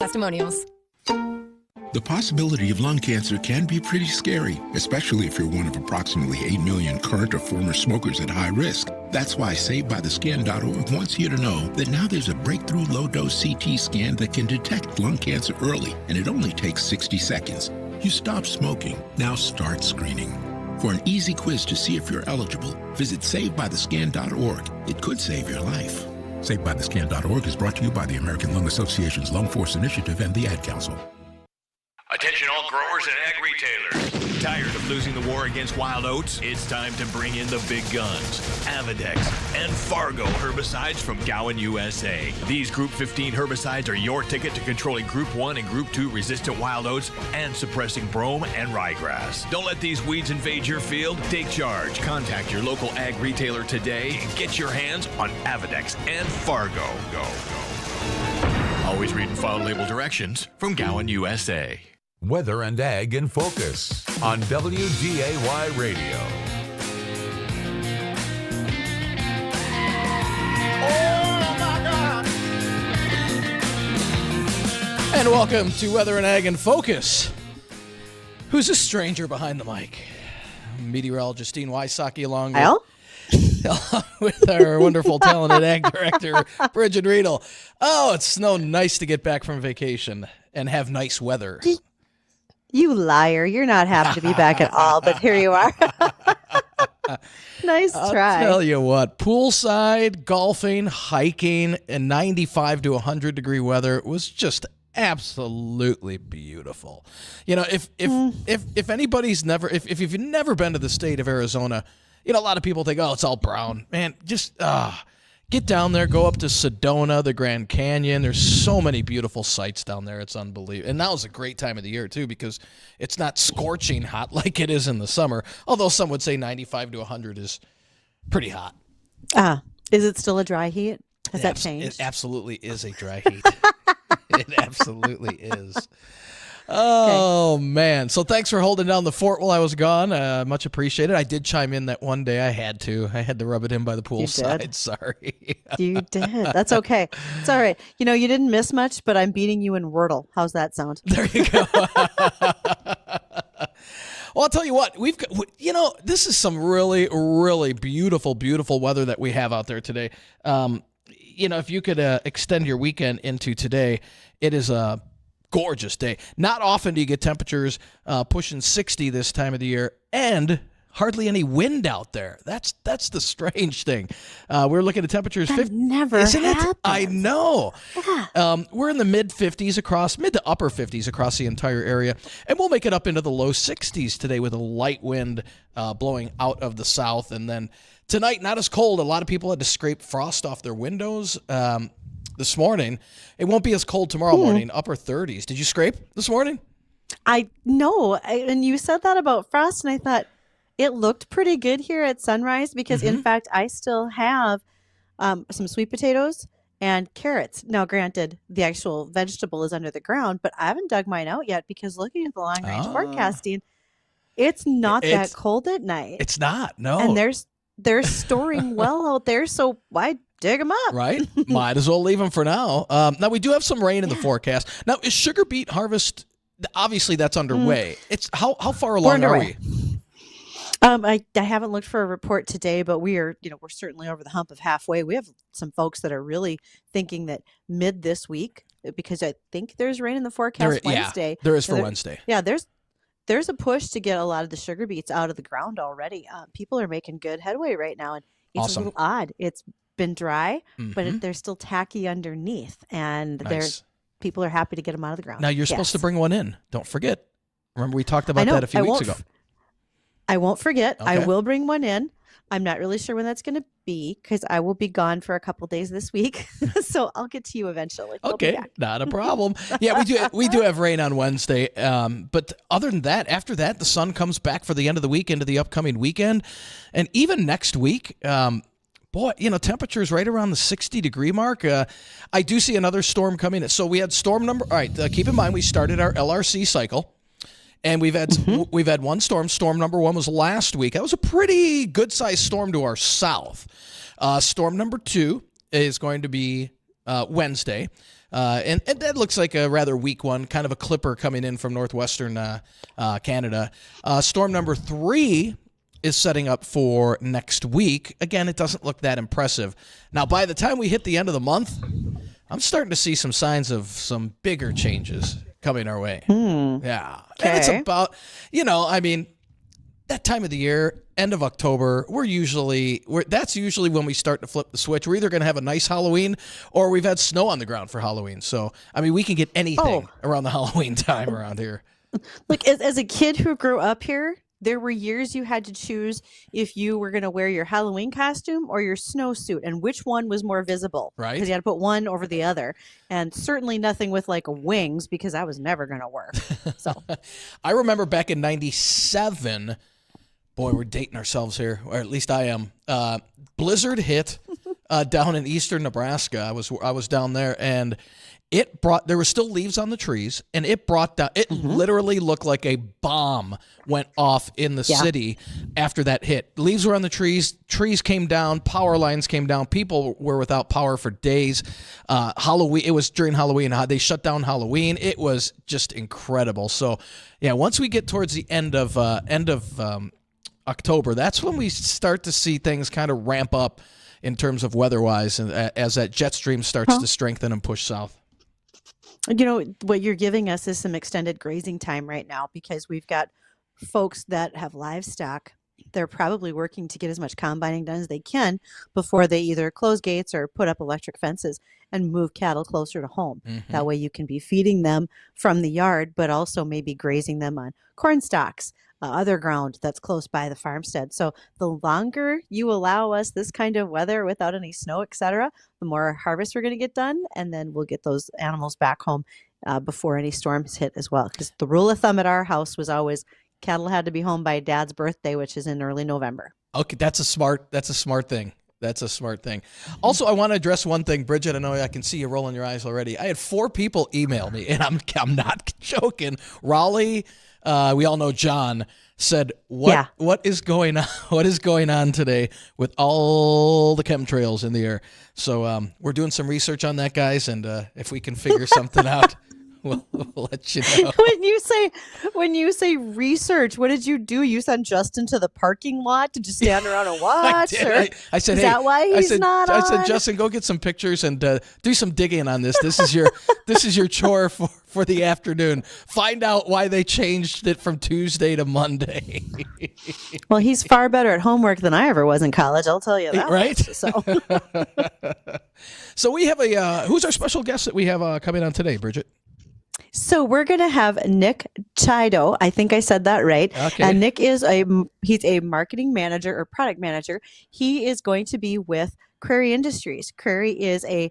Testimonials. The possibility of lung cancer can be pretty scary, especially if you're one of approximately 8 million current or former smokers at high risk. That's why SaveByTheScan.org wants you to know that now there's a breakthrough low-dose CT scan that can detect lung cancer early, and it only takes 60 seconds. You stop smoking, now start screening. For an easy quiz to see if you're eligible, visit SaveByTheScan.org. It could save your life. SaveByTheScan.org is brought to you by the American Lung Association's Lung Force Initiative and the Ad Council. Attention all growers and ag retailers. Tired of losing the war against wild oats? It's time to bring in the big guns. Avedex and Fargo herbicides from Gowan USA. These Group 15 herbicides are your ticket to controlling Group 1 and Group 2 resistant wild oats and suppressing brome and ryegrass. Don't let these weeds invade your field. Take charge. Contact your local ag retailer today and get your hands on Avedex and Fargo. Go. Always read and follow label directions from Gowan USA. Weather and Ag in Focus on WDAY Radio. Oh my God! And welcome to Weather and Ag in Focus. Who's this stranger behind the mic? Meteorologist Wysocki along with our wonderful talented ag director, Bridgette Readel. Oh, it's so nice to get back from vacation and have nice weather. You liar. You're not happy to be back at all, but here you are. Nice try. I'll tell you what, poolside, golfing, hiking, and 95 to 100 degree weather was just absolutely beautiful. You know, if anybody's never, if you've never been to the state of Arizona, you know, a lot of people think, oh, it's all brown. Man, just get down there, go up to Sedona, the Grand Canyon. There's so many beautiful sights down there. It's unbelievable. And now is a great time of the year, too, because it's not scorching hot like it is in the summer, although some would say 95 to 100 is pretty hot. Is it still a dry heat? Has that changed? It absolutely is a dry heat. It absolutely is. Oh, okay. Man. So thanks for holding down the fort while I was gone. Much appreciated. I did chime in that one day. I had to rub it in by the poolside. Sorry. You did. That's okay. It's all right. You know, you didn't miss much, but I'm beating you in Wordle. How's that sound? There you go. Well, I'll tell you what, we've got, you know, this is some really, really beautiful, beautiful weather that we have out there today. You know, if you could extend your weekend into today, it is a gorgeous day. Not often do you get temperatures pushing 60 this time of the year, and hardly any wind out there. That's the strange thing. We're looking at temperatures. That never happens. I know. Yeah. We're in the mid to upper 50s across the entire area, and we'll make it up into the low 60s today with a light wind blowing out of the south. And then tonight, not as cold. A lot of people had to scrape frost off their windows this morning. It won't be as cold tomorrow morning, upper 30s. Did you scrape this morning? I know. And you said that about frost, and I thought it looked pretty good here at sunrise because, in fact, I still have some sweet potatoes and carrots. Now, granted, the actual vegetable is under the ground, but I haven't dug mine out yet because looking at the long-range forecasting, it's not that cold at night. It's not, no. And they're storing well out there, so why dig them up? Right. Might as well leave them for now. Now, we do have some rain in the forecast. Now, is sugar beet harvest, obviously that's underway. It's how far along are we? I haven't looked for a report today, but we're certainly over the hump of halfway. We have some folks that are really thinking that mid this week, because I think there's rain in the forecast Wednesday. Yeah, there is for Wednesday. Yeah, there's a push to get a lot of the sugar beets out of the ground already. People are making good headway right now, and it's awesome. A little odd. It's been dry, but they're still tacky underneath, and people are happy to get them out of the ground. Now, you're supposed to bring one in. Don't forget. Remember, we talked about that a few weeks ago. I won't forget. Okay. I will bring one in. I'm not really sure when that's going to be because I will be gone for a couple days this week. So I'll get to you eventually. Okay, not a problem. Yeah, we do have rain on Wednesday. But other than that, after that, the sun comes back for the end of the week into the upcoming weekend. And even next week, temperatures right around the 60-degree mark. I do see another storm coming. So we had storm number. All right, keep in mind we started our LRC cycle. And we've had one storm. Storm number 1 was last week. That was a pretty good-sized storm to our south. Storm number 2 is going to be Wednesday. And that looks like a rather weak one, kind of a clipper coming in from northwestern Canada. Storm number 3 is setting up for next week. Again, it doesn't look that impressive. Now, by the time we hit the end of the month, I'm starting to see some signs of some bigger changes coming our way. Yeah. Okay. And it's about, that time of the year, end of October, that's usually when we start to flip the switch. We're either going to have a nice Halloween or we've had snow on the ground for Halloween. So, we can get anything around the Halloween time around here. Look, as a kid who grew up here, there were years you had to choose if you were going to wear your Halloween costume or your snowsuit, and which one was more visible. Right. Because you had to put one over the other. And certainly nothing with like wings, because I was never going to work. So I remember back in 97, boy, we're dating ourselves here, or at least I am. Blizzard hit down in eastern Nebraska. I was down there, and there were still leaves on the trees, and it brought down, literally looked like a bomb went off in the city after that hit. Leaves were on the trees came down, power lines came down, people were without power for days. Halloween, it was during Halloween, they shut down Halloween. It was just incredible. So yeah, once we get towards the end of October, that's when we start to see things kind of ramp up in terms of weather-wise, and as that jet stream starts to strengthen and push south. What you're giving us is some extended grazing time right now, because we've got folks that have livestock. They're probably working to get as much combining done as they can before they either close gates or put up electric fences and move cattle closer to home. That way you can be feeding them from the yard, but also maybe grazing them on corn stalks, other ground that's close by the farmstead. So the longer you allow us this kind of weather without any snow, etc., the more harvest we're going to get done, and then we'll get those animals back home before any storms hit as well. Because the rule of thumb at our house was always cattle had to be home by Dad's birthday, which is in early November. Okay, that's a smart thing. That's a smart thing. Also, I want to address one thing, Bridgette. I know I can see you rolling your eyes already. I had 4 people email me, and I'm not joking. Raleigh, we all know John, said, what is going on? What is going on today with all the chemtrails in the air? So we're doing some research on that, guys, and if we can figure something out, we'll let you know. When you say research, what did you do? You sent Justin to the parking lot to just stand around and watch? I said, is that why he's not on? I said, Justin, go get some pictures and do some digging on this. This is your chore for the afternoon. Find out why they changed it from Tuesday to Monday. Well, he's far better at homework than I ever was in college. I'll tell you that. Right? So, so we have who's our special guest that we have coming on today, Bridgette? So we're going to have Nick Chiodo. I think I said that right. Okay. And Nick he's a marketing manager or product manager. He is going to be with Crary Industries. Crary is a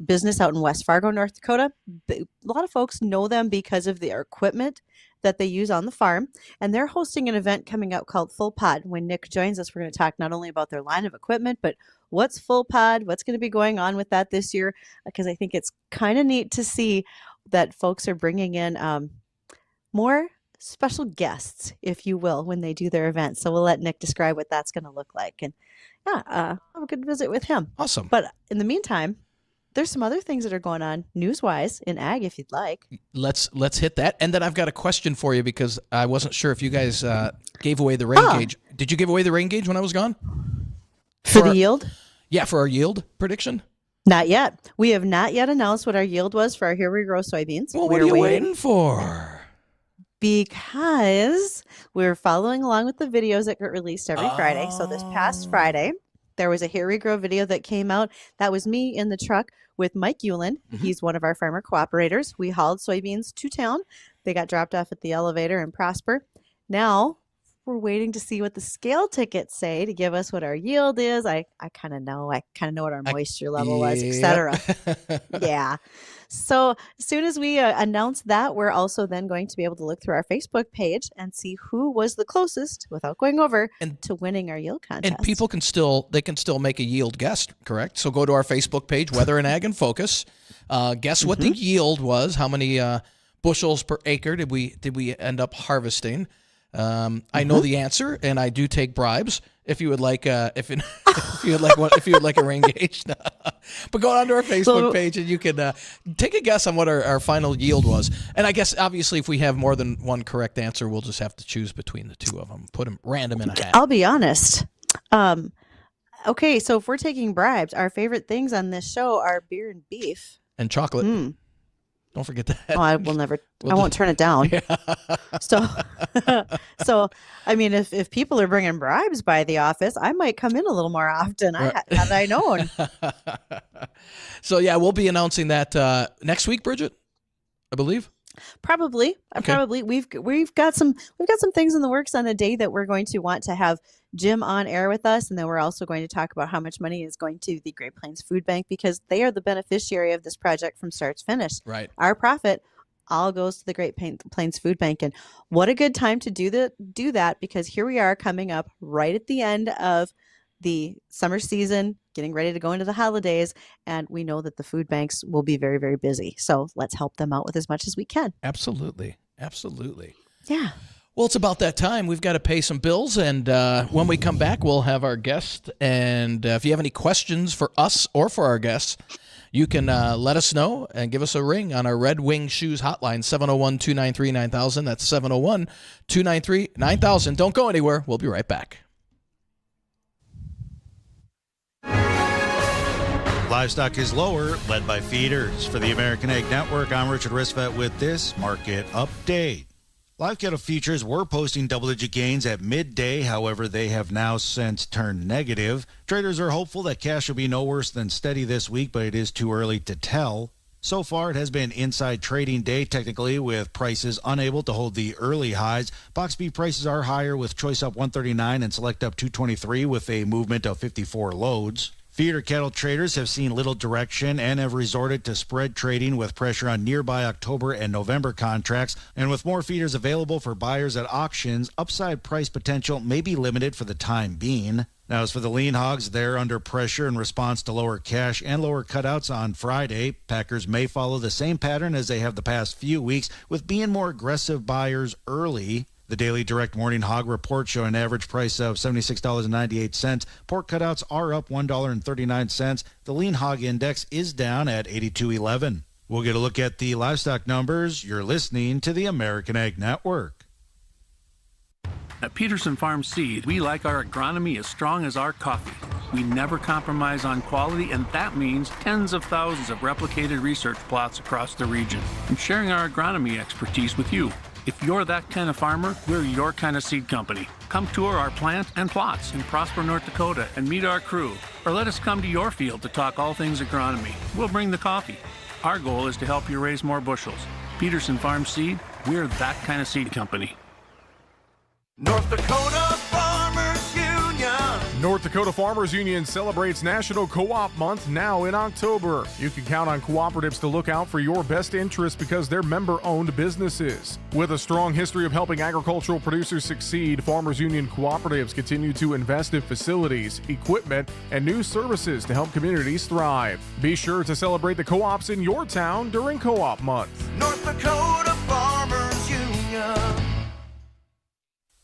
business out in West Fargo, North Dakota. A lot of folks know them because of their equipment that they use on the farm. And they're hosting an event coming up called Full Pod. When Nick joins us, we're going to talk not only about their line of equipment, but what's Full Pod, what's going to be going on with that this year, because I think it's kind of neat to see that folks are bringing in more special guests, if you will, when they do their events. So we'll let Nick describe what that's going to look like. And have a good visit with him. Awesome. But in the meantime, there's some other things that are going on news-wise in ag, if you'd like. Let's hit that. And then I've got a question for you, because I wasn't sure if you guys gave away the rain gauge. Did you give away the rain gauge when I was gone? For the yield? Yeah, for our yield prediction. Not yet. We have not yet announced what our yield was for our Here We Grow soybeans. Well, what are you waiting for? Because we're following along with the videos that get released every Friday. So this past Friday, there was a Here We Grow video that came out. That was me in the truck with Mike Euland. He's one of our farmer cooperators. We hauled soybeans to town. They got dropped off at the elevator in Prosper. Now we're waiting to see what the scale tickets say to give us what our yield is. I kind of know. I kind of know what our moisture level was, etc. Yeah. So as soon as we announce that, we're also then going to be able to look through our Facebook page and see who was the closest, without going over, to winning our yield contest. And people can still make a yield guess, correct? So go to our Facebook page, Weather and Ag in Focus. Guess what the yield was? How many bushels per acre did we end up harvesting? I know the answer, and I do take bribes. If you would like, if you would like a rain gauge, but go on to our Facebook page and you can take a guess on what our final yield was. And I guess obviously, if we have more than one correct answer, we'll just have to choose between the two of them. Put them random in a hat. I'll be honest. Okay, so if we're taking bribes, our favorite things on this show are beer and beef And chocolate. Don't forget that. Oh, I will never. I won't turn it down. Yeah. So, I mean, if people are bringing bribes by the office, I might come in a little more often. Had I known. So yeah, we'll be announcing that next week, Bridgette, I believe. Probably. We've got some things in the works on a day that we're going to want to have Jim on air with us, and then we're also going to talk about how much money is going to the Great Plains Food Bank, because they are the beneficiary of this project from start to finish. Right. Our profit all goes to the Great Plains Food Bank, and what a good time to do that, because here we are coming up right at the end of the summer season, getting ready to go into the holidays, and we know that the food banks will be very, very busy. So let's help them out with as much as we can. Absolutely. Yeah. Well, it's about that time. We've got to pay some bills, and when we come back, we'll have our guest. And if you have any questions for us or for our guests, you can let us know and give us a ring on our Red Wing Shoes hotline, 701-293-9000. That's 701-293-9000. Don't go anywhere. We'll be right back. Livestock is lower, led by feeders. For the American Ag Network, I'm Richard Ristvet with this market update. Live cattle futures were posting double-digit gains at midday. However, they have now since turned negative. Traders are hopeful that cash will be no worse than steady this week, but it is too early to tell. So far, it has been inside trading day, technically, with prices unable to hold the early highs. Box beef prices are higher, with choice up 139 and select up 223 with a movement of 54 loads. Feeder cattle traders have seen little direction and have resorted to spread trading with pressure on nearby October and November contracts. And with more feeders available for buyers at auctions, upside price potential may be limited for the time being. Now, as for the lean hogs, they're under pressure in response to lower cash and lower cutouts on Friday. Packers may follow the same pattern as they have the past few weeks, with being more aggressive buyers early. The Daily Direct Morning Hog Report show an average price of $76.98. Pork cutouts are up $1.39. The Lean Hog Index is down at 82.11. We'll get a look at the livestock numbers. You're listening to the American Ag Network. At Peterson Farm Seed, we like our agronomy as strong as our coffee. We never compromise on quality, and that means tens of thousands of replicated research plots across the region, and sharing our agronomy expertise with you. If you're that kind of farmer, we're your kind of seed company. Come tour our plant and plots in Prosper, North Dakota, and meet our crew. Or let us come to your field to talk all things agronomy. We'll bring the coffee. Our goal is to help you raise more bushels. Peterson Farm Seed, we're that kind of seed company. North Dakota Farmers Union. North Dakota Farmers Union celebrates National Co-op Month now in October. You can count on cooperatives to look out for your best interests because they're member-owned businesses. With a strong history of helping agricultural producers succeed, Farmers Union cooperatives continue to invest in facilities, equipment, and new services to help communities thrive. Be sure to celebrate the co-ops in your town during Co-op Month. North Dakota Farmers Union.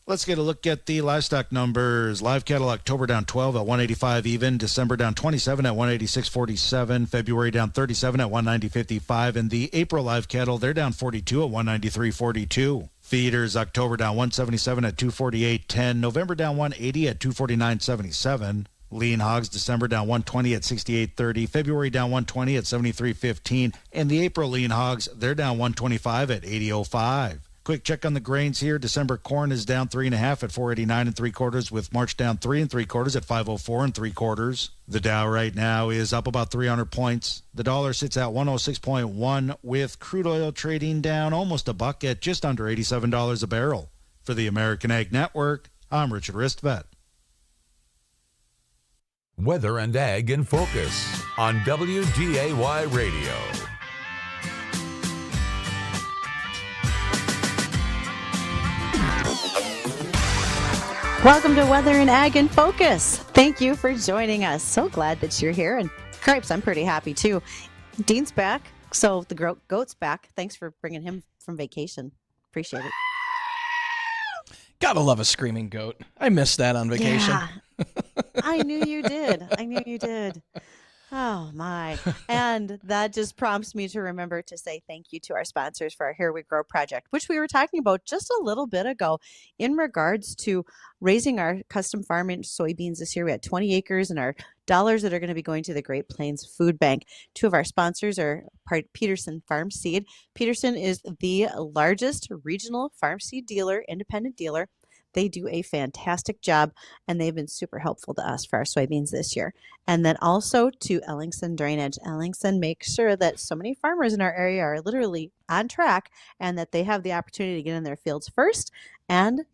Let's get a look at the livestock numbers. Live cattle October down 12 at 185 even. December down 27 at 186.47. February down 37 at 190.55. And the April live cattle, they're down 42 at 193.42. Feeders October down 177 at 248.10. November down 180 at 249.77. Lean hogs December down 120 at 68.30. February down 120 at 73.15. And the April lean hogs, they're down 125 at 80.05. Quick check on the grains here. December corn is down 3.5 at 489 3/4, with March down 3 3/4 at 504 3/4. The Dow right now is up about 300 points. The dollar sits at 106.1, with crude oil trading down almost $1 at just under $87 a barrel. For the American Ag Network, I'm Richard Ristvet. Weather and Ag in Focus on WDAY Radio. Welcome to Weather and Ag in Focus. Thank you for joining us. So glad that you're here. And Cripes, I'm pretty happy too. Dean's back, so the goat's back. Thanks for bringing him from vacation. Appreciate it. Gotta love a screaming goat. I missed that on vacation. Yeah, I knew you did. I knew you did. Oh my. And that just prompts me to remember to say thank you to our sponsors for our Here We Grow project, which we were talking about just a little bit ago in regards to raising our custom farm in soybeans this year. We had 20 acres and our dollars that are going to be going to the Great Plains Food Bank. Two of our sponsors are Peterson Farm Seed. Peterson is the largest regional farm seed dealer, independent dealer. They do a fantastic job, and they've been super helpful to us for our soybeans this year. And then also to Ellingson Drainage. Ellingson makes sure that so many farmers in our area are literally on track and that they have the opportunity to get in their fields first and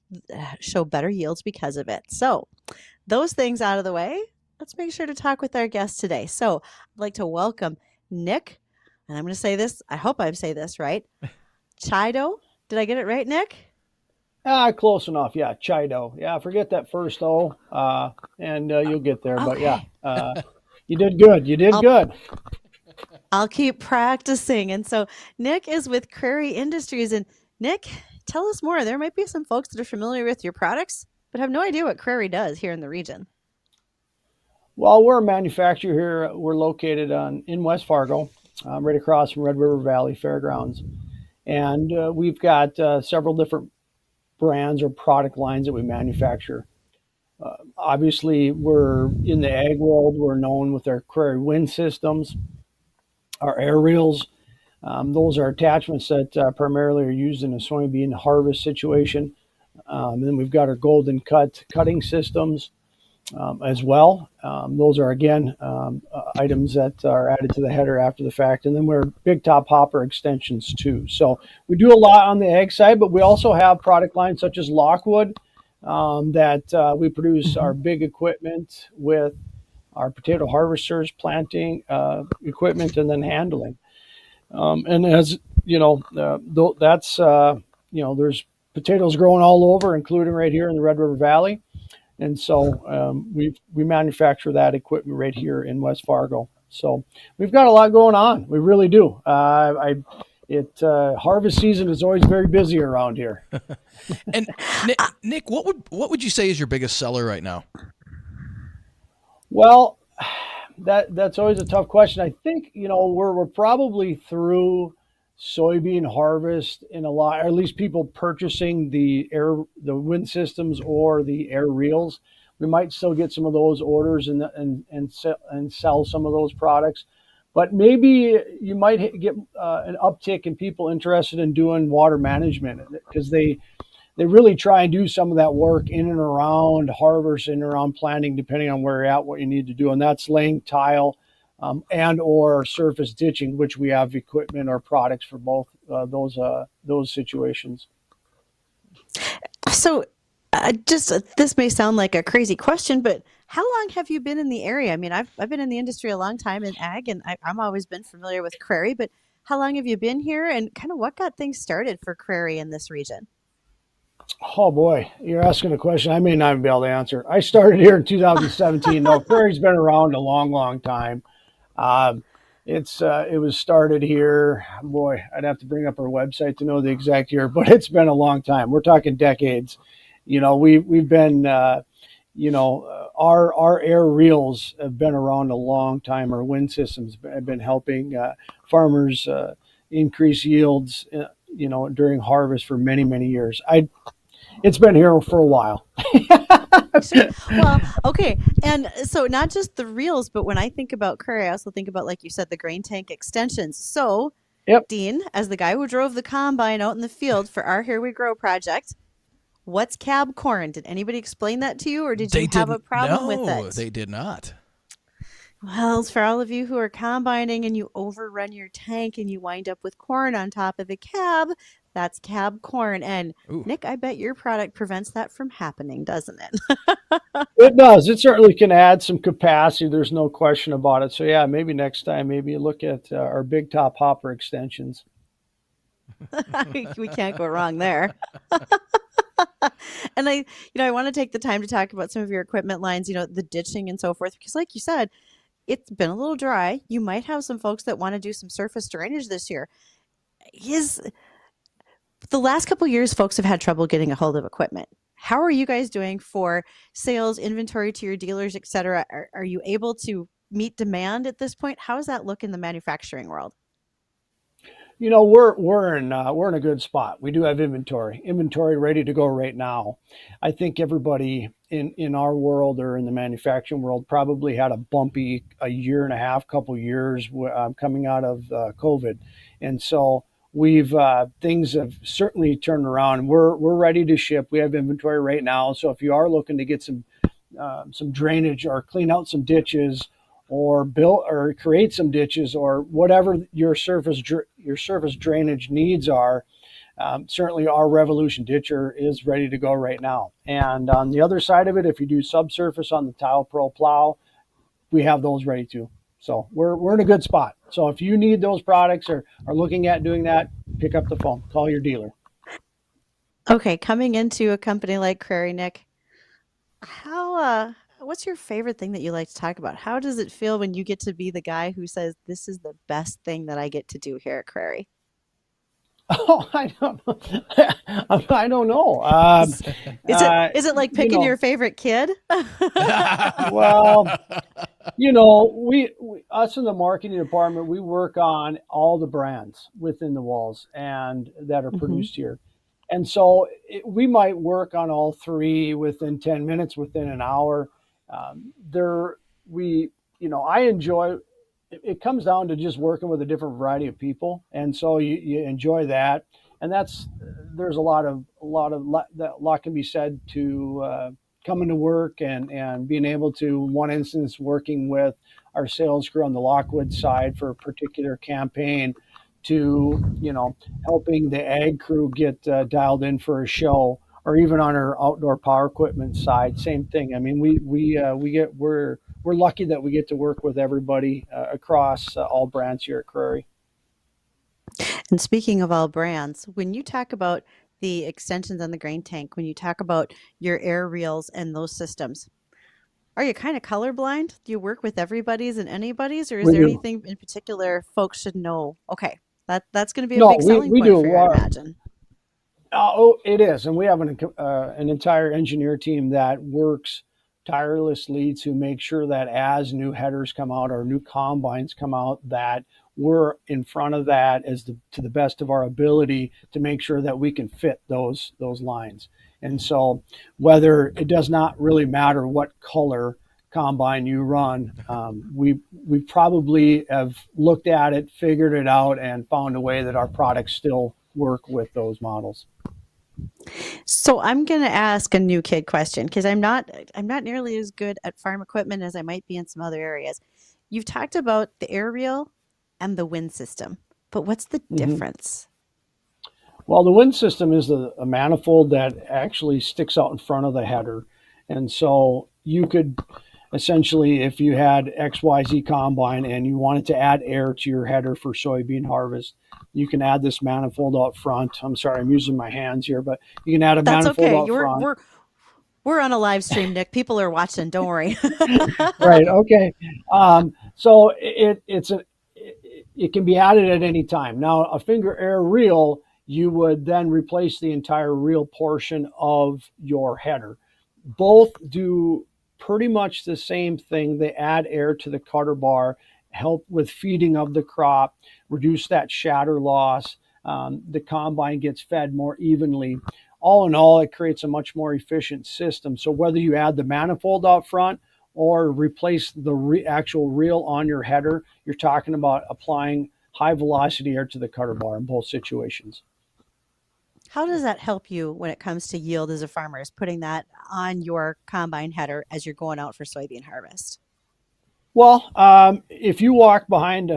show better yields because of it. So those things out of the way, let's make sure to talk with our guest today. So I'd like to welcome Nick, and I'm going to say this, I hope I say this right, Chiodo. Did I get it right, Nick? Close enough. Yeah, Chiodo. Yeah, forget that first O, and you'll get there. Okay. But yeah, you did good. You did good. I'll keep practicing. And so Nick is with Crary Industries. And Nick, tell us more. There might be some folks that are familiar with your products, but have no idea what Crary does here in the region. Well, we're a manufacturer here. We're located in West Fargo, right across from Red River Valley Fairgrounds. And we've got several different brands or product lines that we manufacture. Obviously, we're in the ag world. We're known with our Crary wind systems, our air reels. Those are attachments that primarily are used in a soybean harvest situation. And then we've got our golden cutting systems as well. Those are, again, items that are added to the header after the fact. And then we're big top hopper extensions too. So we do a lot on the ag side, but we also have product lines such as Lockwood that we produce our big equipment with our potato harvesters, planting equipment, and then handling. And as you know, that's, there's potatoes growing all over, including right here in the Red River Valley. And so we manufacture that equipment right here in West Fargo. So we've got a lot going on. We really do. Harvest season is always very busy around here. And Nick, what would you say is your biggest seller right now? Well, that's always a tough question. I think we're probably through soybean harvest in a lot, or at least people purchasing the wind systems or the air reels. We might still get some of those orders and sell some of those products, but maybe you might get an uptick in people interested in doing water management because they really try and do some of that work in and around harvest and around planting, depending on where you're at, what you need to do, and that's laying tile. And or surface ditching, which we have equipment or products for both those situations. So this may sound like a crazy question, but how long have you been in the area? I mean, I've been in the industry a long time in ag, and I've always been familiar with Crary, but how long have you been here, and kind of what got things started for Crary in this region? Oh boy, you're asking a question I may not even be able to answer. I started here in 2017. No, Crary's been around a long, long time. It was started here. Boy, I'd have to bring up our website to know the exact year, but it's been a long time. We're talking decades. We've been, our air reels have been around a long time. Our wind systems have been helping farmers increase yields, during harvest for many, many years. It's been here for a while. Well, okay. And so not just the reels, but when I think about Crary, I also think about, like you said, the grain tank extensions. So, yep. Dean, as the guy who drove the combine out in the field for our Here We Grow project, what's cab corn? Did anybody explain that to you, or did you have a problem with it? No, they did not. Well, it's for all of you who are combining and you overrun your tank and you wind up with corn on top of the cab, that's cab corn. And Ooh. Nick, I bet your product prevents that from happening, doesn't it? It does. It certainly can add some capacity. There's no question about it. So yeah, maybe next time, maybe look at our big top hopper extensions. We can't go wrong there. And I want to take the time to talk about some of your equipment lines, the ditching and so forth, because like you said, it's been a little dry. You might have some folks that want to do some surface drainage this year. The last couple of years, folks have had trouble getting a hold of equipment. How are you guys doing for sales, inventory to your dealers, et cetera? Are you able to meet demand at this point? How does that look in the manufacturing world? We're in a good spot. We do have inventory ready to go right now. I think everybody in our world or in the manufacturing world probably had a bumpy a year and a half, couple years coming out of COVID, and so we've things have certainly turned around. We're ready to ship. We have inventory right now. So if you are looking to get some drainage or clean out some ditches or build or create some ditches or whatever your surface drainage needs are, certainly our Revolution ditcher is ready to go right now. And on the other side of it, if you do subsurface on the Tile Pro plow, we have those ready too. So we're in a good spot. So if you need those products or are looking at doing that, pick up the phone, call your dealer. Okay, coming into a company like Crary, Nick, what's your favorite thing that you like to talk about? How does it feel when you get to be the guy who says, this is the best thing that I get to do here at Crary? Oh, I don't know. I don't know. Is it like picking your favorite kid? Well, we us in the marketing department, we work on all the brands within the walls and that are produced here. And so we might work on all three within 10 minutes, within an hour. I enjoy, it comes down to just working with a different variety of people. And so you enjoy that. And there's a lot can be said to coming to work and being able to, one instance, working with our sales crew on the Lockwood side for a particular campaign to, helping the ag crew get dialed in for a show, or even on our outdoor power equipment side, same thing. I mean, we're lucky that we get to work with everybody across all brands here at Crary. And speaking of all brands, when you talk about the extensions on the grain tank, when you talk about your air reels and those systems, are you kind of colorblind? Do you work with everybody's and anybody's, or is there anything in particular folks should know? Okay, that's going to be a big selling point for you, I imagine. Oh, it is. And we have an entire engineer team that works tirelessly to make sure that as new headers come out or new combines come out, that we're in front of that to the best of our ability to make sure that we can fit those lines. And so whether it does not really matter what color combine you run, we probably have looked at it, figured it out, and found a way that our products still work with those models. So I'm going to ask a new kid question, because I'm not nearly as good at farm equipment as I might be in some other areas. You've talked about the air reel and the wind system, but what's the difference? Well, the wind system is a manifold that actually sticks out in front of the header. And so you could essentially, if you had XYZ combine and you wanted to add air to your header for soybean harvest, you can add this manifold out front. I'm sorry, I'm using my hands here, but you can add a manifold out front. We're on a live stream, Nick. People are watching. Don't worry. Right. Okay. So it can be added at any time. Now, a finger air reel, you would then replace the entire reel portion of your header. Both do pretty much the same thing. They add air to the cutter bar, help with feeding of the crop, reduce that shatter loss. The combine gets fed more evenly. All in all, it creates a much more efficient system. So whether you add the manifold out front or replace the actual reel on your header, you're talking about applying high velocity air to the cutter bar in both situations. How does that help you when it comes to yield as a farmer, is putting that on your combine header as you're going out for soybean harvest? Well, if you walk behind,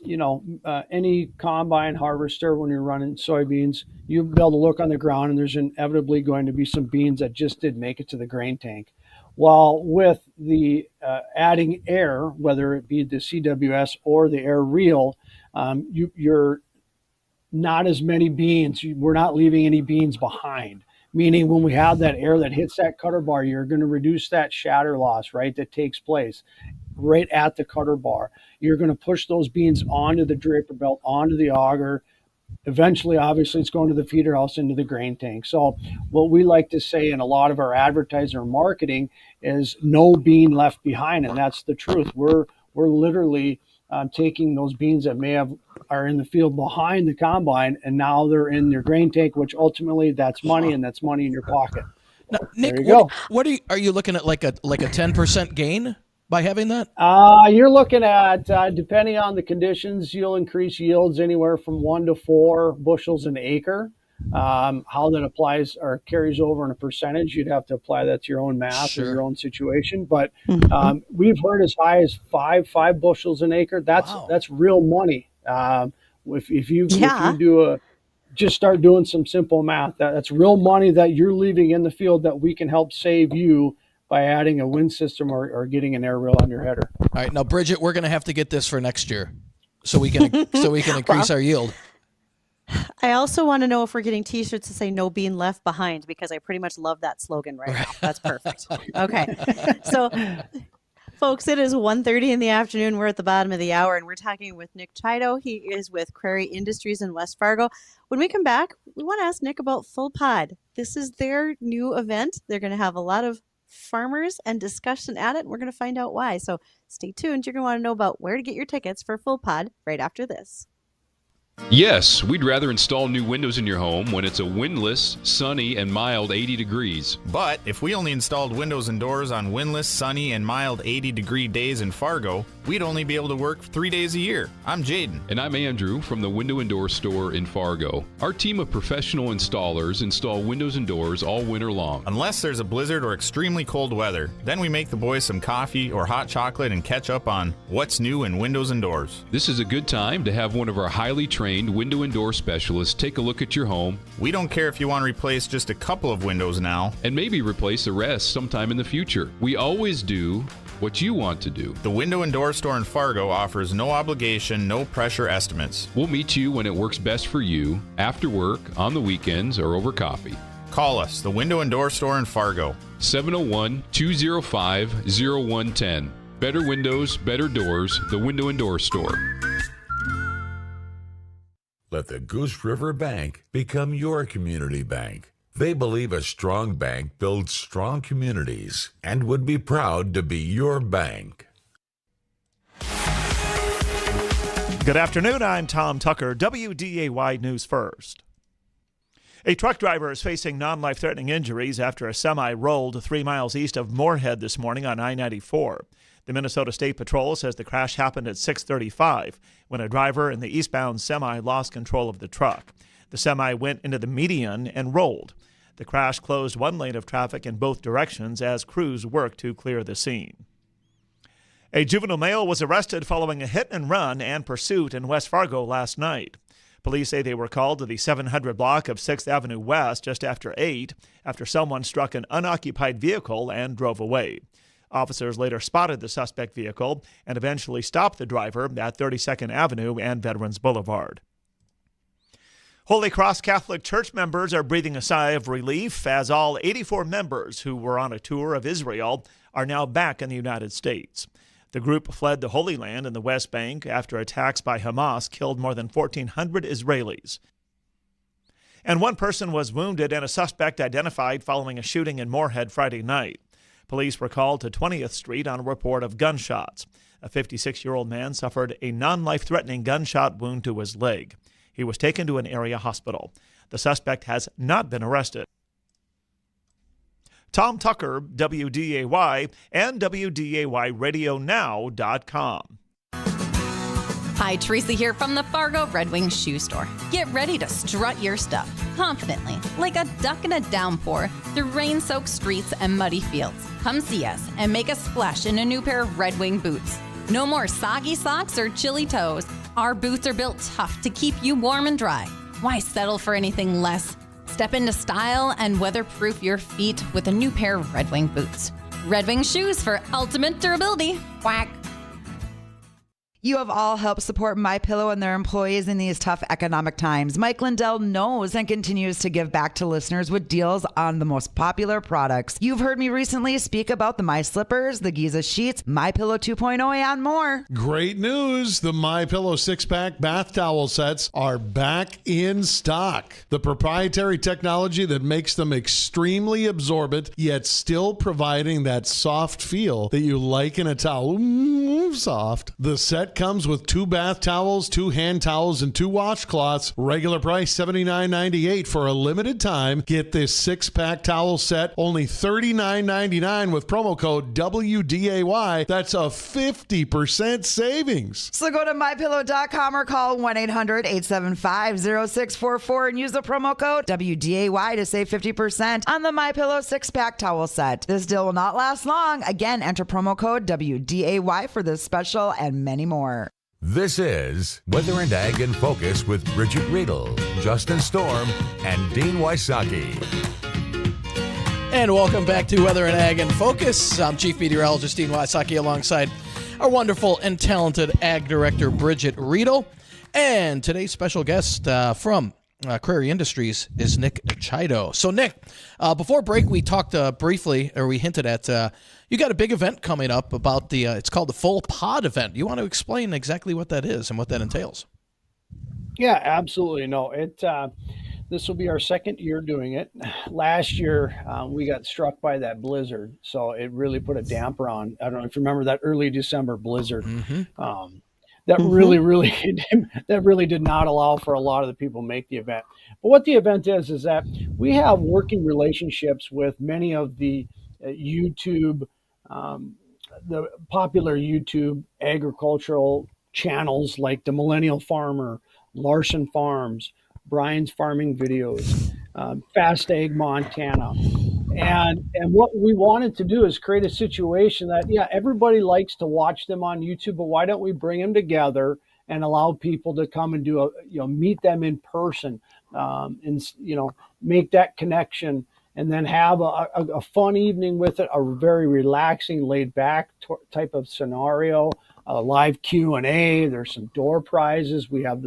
any combine harvester when you're running soybeans, you'll be able to look on the ground and there's inevitably going to be some beans that just didn't make it to the grain tank. While with the adding air, whether it be the CWS or the air reel, you're not as many beans. We're not leaving any beans behind. Meaning when we have that air that hits that cutter bar, you're going to reduce that shatter loss, right, that takes place right at the cutter bar. You're going to push those beans onto the draper belt, onto the auger, eventually, obviously, it's going to the feeder house into the grain tank. So what we like to say in a lot of our advertising or marketing is no bean left behind, and that's the truth. We're literally taking those beans that are in the field behind the combine, and now they're in your grain tank, which ultimately that's money, and that's money in your pocket. Now, Nick, there you go. What are you looking at, like a 10% gain by having that? You're looking at, depending on the conditions, you'll increase yields anywhere from 1 to 4 bushels an acre. How that applies or carries over in a percentage, you'd have to apply that to your own math or your own situation. But we've heard as high as 5 bushels an acre. That's real money. If you do just start doing some simple math, that's real money that you're leaving in the field that we can help save you by adding a wind system or getting an air rail on your header. All right, now Bridgette, we're going to have to get this for next year, so we can increase our yield. I also want to know if we're getting T-shirts to say "No bean left behind," because I pretty much love that slogan right now. That's perfect. Okay, so folks, it is 1:30 in the afternoon. We're at the bottom of the hour, and we're talking with Nick Chiodo. He is with Crary Industries in West Fargo. When we come back, we want to ask Nick about Full Pod. This is their new event. They're going to have a lot of farmers and discussion at it, and we're going to find out why. So stay tuned. You're going to want to know about where to get your tickets for Full Pod right after this. Yes, we'd rather install new windows in your home when it's a windless, sunny, and mild 80 degrees. But if we only installed windows and doors on windless, sunny, and mild 80-degree days in Fargo, we'd only be able to work 3 days a year. I'm Jaden. And I'm Andrew from the Window and Door Store in Fargo. Our team of professional installers install windows and doors all winter long. Unless there's a blizzard or extremely cold weather, then we make the boys some coffee or hot chocolate and catch up on what's new in windows and doors. This is a good time to have one of our highly trained window and door specialists take a look at your home. We don't care if you want to replace just a couple of windows now, and maybe replace the rest sometime in the future. We always do what you want to do. The Window and Door Store in Fargo offers no obligation, no pressure estimates. We'll meet you when it works best for you, after work, on the weekends, or over coffee. Call us, the Window and Door Store in Fargo. 701-205-0110. Better windows, better doors, the Window and Door Store. Let the Goose River Bank become your community bank. They believe a strong bank builds strong communities and would be proud to be your bank. Good afternoon, I'm Tom Tucker, WDAY News First. A truck driver is facing non-life-threatening injuries after a semi rolled 3 miles east of Moorhead this morning on I-94. The Minnesota State Patrol says the crash happened at 6:35 when a driver in the eastbound semi lost control of the truck. The semi went into the median and rolled. The crash closed one lane of traffic in both directions as crews worked to clear the scene. A juvenile male was arrested following a hit and run and pursuit in West Fargo last night. Police say they were called to the 700 block of 6th Avenue West just after 8 after someone struck an unoccupied vehicle and drove away. Officers later spotted the suspect vehicle and eventually stopped the driver at 32nd Avenue and Veterans Boulevard. Holy Cross Catholic Church members are breathing a sigh of relief as all 84 members who were on a tour of Israel are now back in the United States. The group fled the Holy Land in the West Bank after attacks by Hamas killed more than 1,400 Israelis. And one person was wounded and a suspect identified following a shooting in Moorhead Friday night. Police were called to 20th Street on a report of gunshots. A 56-year-old man suffered a non-life-threatening gunshot wound to his leg. He was taken to an area hospital. The suspect has not been arrested. Tom Tucker, WDAY, and WDAYRadioNow.com. Hi, Teresa here from the Fargo Red Wing Shoe Store. Get ready to strut your stuff confidently, like a duck in a downpour, through rain-soaked streets and muddy fields. Come see us and make a splash in a new pair of Red Wing boots. No more soggy socks or chilly toes. Our boots are built tough to keep you warm and dry. Why settle for anything less? Step into style and weatherproof your feet with a new pair of Red Wing boots. Red Wing shoes for ultimate durability. Quack. You have all helped support MyPillow and their employees in these tough economic times. Mike Lindell knows and continues to give back to listeners with deals on the most popular products. You've heard me recently speak about the My Slippers, the Giza Sheets, MyPillow 2.0, and more. Great news! The MyPillow 6-pack bath towel sets are back in stock. The proprietary technology that makes them extremely absorbent, yet still providing that soft feel that you like in a towel. Soft. The set comes with 2 bath towels, 2 hand towels, and 2 washcloths. Regular price $79.98. For a limited time, get this 6-pack towel set only $39.99 with promo code WDAY. That's a 50% savings. So go to MyPillow.com or call 1-800-875-0644 and use the promo code WDAY to save 50% on the MyPillow 6-pack towel set. This deal will not last long. Again, enter promo code WDAY for this special and many more. This is Weather and Ag in Focus with Bridgette Readel, Justin Storm, and Dean Wysocki. And welcome back to Weather and Ag in Focus. I'm Chief Meteorologist Dean Wysocki alongside our wonderful and talented Ag Director Bridgette Readel. And today's special guest from Crary Industries is Nick Chiodo. So, Nick, before break, we talked briefly, or we hinted at, you got a big event coming up about it's called the Full Pod event. You want to explain exactly what that is and what that entails? Yeah, absolutely. No, this will be our second year doing it. Last year, we got struck by that blizzard, so it really put a damper on. I don't know if you remember that early December blizzard. That really did not allow for a lot of the people to make the event. But what the event is that we have working relationships with many of the YouTube, the popular YouTube agricultural channels like the Millennial Farmer, Larson Farms, Brian's Farming Videos, Fast Ag Montana. And what we wanted to do is create a situation that, everybody likes to watch them on YouTube, but why don't we bring them together and allow people to come and meet them in person, and make that connection, and then have a fun evening with it, a very relaxing, laid back type of scenario, a live Q&A. There's some door prizes. We have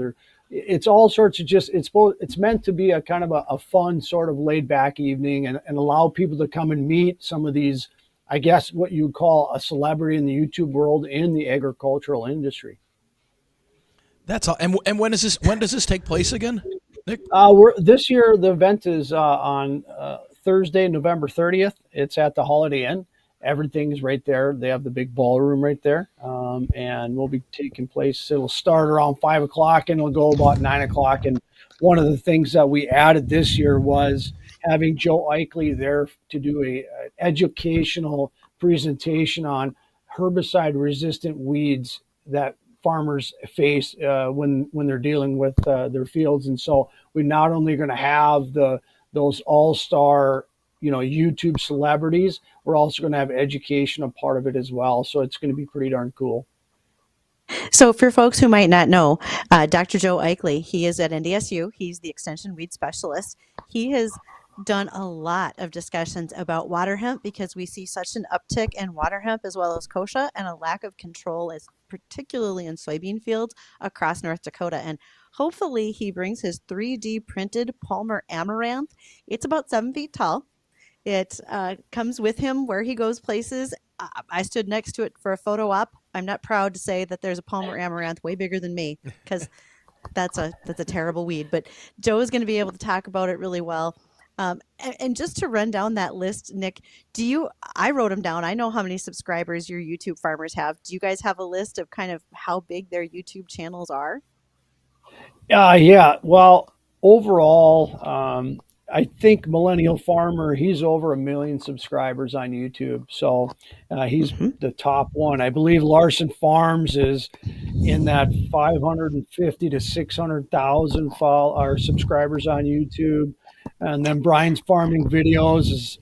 it's all sorts of it's meant to be a kind of a fun sort of laid back evening, and allow people to come and meet some of these, I guess what you would call a celebrity in the YouTube world in the agricultural industry. That's all. And when does this take place again, Nick? This year the event is on Thursday, November 30th. It's at the Holiday Inn. Everything's right there. They have the big ballroom right there, and we'll be taking place. It'll start around 5 o'clock and it'll go about 9 o'clock. And one of the things that we added this year was having Joe Eichley there to do an educational presentation on herbicide-resistant weeds that farmers face when they're dealing with their fields. And so we're not only going to have those all-star YouTube celebrities, we're also going to have education a part of it as well. So it's going to be pretty darn cool. So for folks who might not know, Dr. Joe Eichley, he is at NDSU. He's the extension weed specialist. He has done a lot of discussions about water hemp because we see such an uptick in water hemp as well as kochia, and a lack of control, particularly in soybean fields across North Dakota. And hopefully he brings his 3D printed Palmer amaranth. It's about 7 feet tall. It comes with him where he goes places. I stood next to it for a photo op. I'm not proud to say that there's a Palmer amaranth way bigger than me, because that's a terrible weed. But Joe is going to be able to talk about it really well. And just to run down that list, Nick, I wrote them down. I know how many subscribers your YouTube farmers have. Do you guys have a list of kind of how big their YouTube channels are? Yeah. Well, overall, I think Millennial Farmer, he's over 1 million subscribers on YouTube. So he's the top one. I believe Larson Farms is in that 550 to 600,000 subscribers on YouTube. And then Brian's Farming Videos is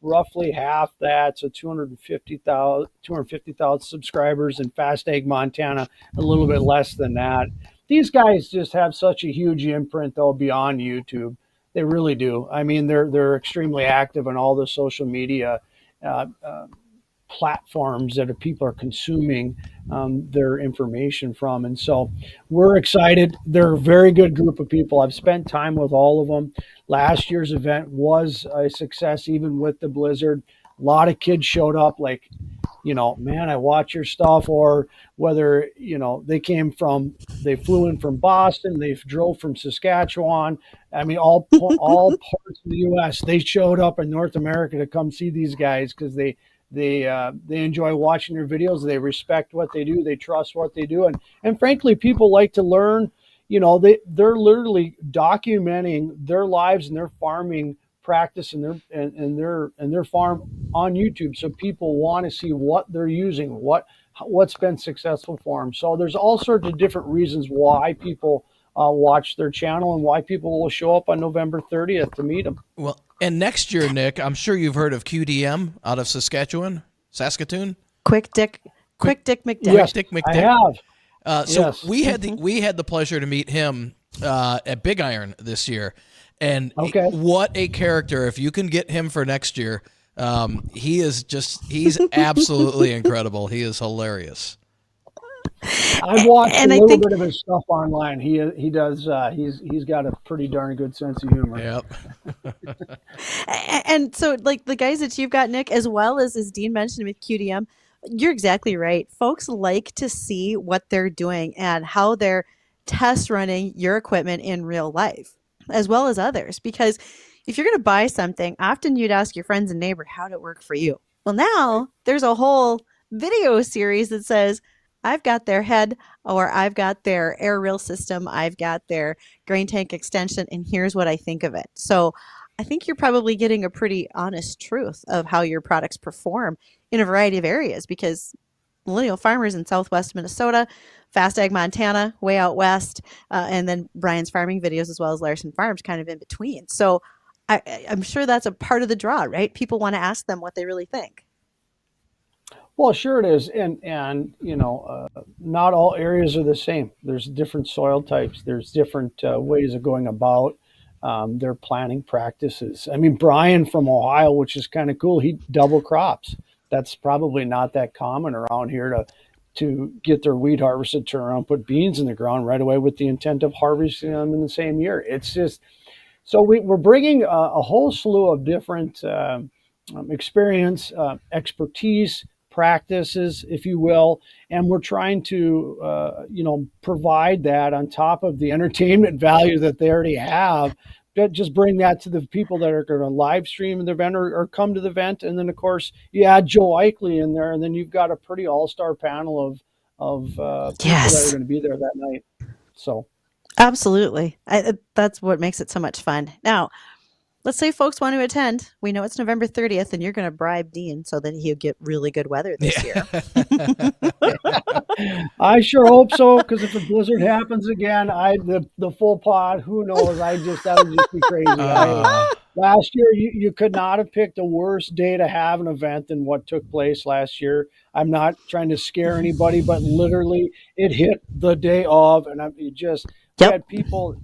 roughly half that, so 250,000 subscribers. And Fast Ag Montana, a little bit less than that. These guys just have such a huge imprint, though, beyond YouTube. They really do. I mean, they're extremely active on all the social media platforms that people are consuming their information from. And so we're excited. They're a very good group of people. I've spent time with all of them. Last year's event was a success, even with the blizzard. A lot of kids showed up like, man, I watch your stuff, or whether, they flew in from Boston, they drove from Saskatchewan. I mean, all parts of the U.S. They showed up in North America to come see these guys because they enjoy watching their videos. They respect what they do. They trust what they do. And frankly, people like to learn. They're literally documenting their lives and their farming practice and their farm on YouTube. So people want to see what they're using, what's been successful for them. So there's all sorts of different reasons why people watch their channel and why people will show up on November 30th to meet them. Well, and next year, Nick, I'm sure you've heard of QDM out of Saskatoon. Quick Dick McDick. Yes, Dick McDick. I have. So Yes. we had the pleasure to meet him at Big Iron this year, and what a character! If you can get him for next year, he's absolutely incredible. He is hilarious. I've watched a little bit of his stuff online. He does. He's got a pretty darn good sense of humor. Yep. And so, like the guys that you've got, Nick, as well as Dean mentioned with QDM, you're exactly right. Folks like to see what they're doing and how they're test running your equipment in real life, as well as others. Because if you're going to buy something, often you'd ask your friends and neighbor, how'd it work for you? Well, now there's a whole video series that says, I've got their head, or I've got their air reel system, I've got their grain tank extension, and here's what I think of it. So I think you're probably getting a pretty honest truth of how your products perform in a variety of areas, because millennial farmers in southwest Minnesota, Fast Ag Montana, way out west, and then Brian's farming videos, as well as Larson Farms kind of in between. So I'm sure that's a part of the draw, right? People want to ask them what they really think. Well, sure it is. And not all areas are the same. There's different soil types. There's different ways of going about their planting practices. I mean, Brian from Ohio, which is kind of cool, he double crops. That's probably not that common around here to get their wheat harvested, turn around, put beans in the ground right away with the intent of harvesting them in the same year. It's just, so we're bringing a whole slew of different experience, expertise, practices, if you will, and we're trying to provide that on top of the entertainment value that they already have. Just bring that to the people that are going to live stream the event or come to the event, and then of course you add Joe Eichly in there, and then you've got a pretty all-star panel of people that are going to be there that night. So absolutely, that's what makes it so much fun. Now, let's say folks want to attend. We know it's November 30th, and you're going to bribe Dean so that he'll get really good weather this year. I sure hope so, because if a blizzard happens again, the full pod, who knows? That would just be crazy. Last year, you could not have picked a worse day to have an event than what took place last year. I'm not trying to scare anybody, but literally it hit the day of, and you had people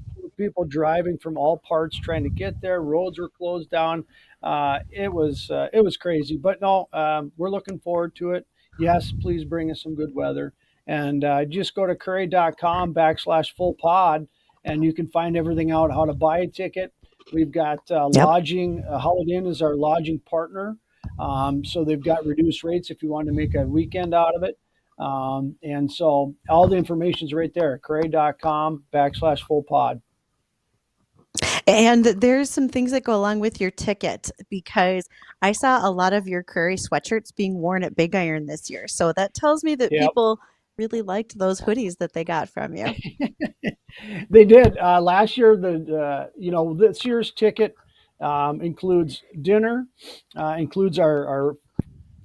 driving from all parts trying to get there. Roads were closed down. It was crazy, but no, we're looking forward to it. Yes, please bring us some good weather, and just go to curry.com/full pod, and you can find everything out, how to buy a ticket. We've got lodging. Holiday Inn is our lodging partner, so they've got reduced rates if you want to make a weekend out of it. And so all the information is right there, curry.com/full pod. And there's some things that go along with your ticket, because I saw a lot of your Crary sweatshirts being worn at Big Iron this year. So that tells me that people really liked those hoodies that they got from you. They did. Last year, this year's ticket includes dinner, includes our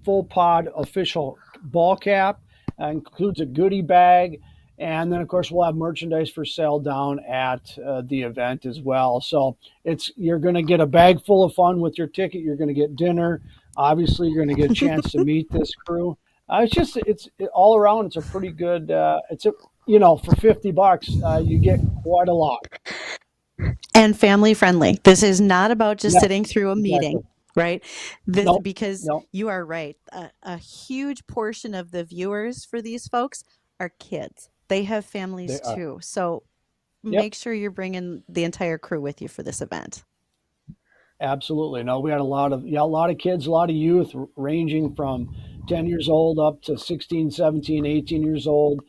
full pod official ball cap, includes a goodie bag. And then, of course, we'll have merchandise for sale down at the event as well. So you're going to get a bag full of fun with your ticket. You're going to get dinner. Obviously, you're going to get a chance to meet this crew. It's all around. It's a pretty good. For $50, you get quite a lot. And family friendly. This is not about just sitting through a meeting. right? Nope. Because Nope. you are right. A huge portion of the viewers for these folks are kids. They have families They are. too. So Yep. make sure you're bringing the entire crew with you for this event. Absolutely. No, we had a lot of kids, a lot of youth ranging from 10 years old up to 16, 17, 18 years old.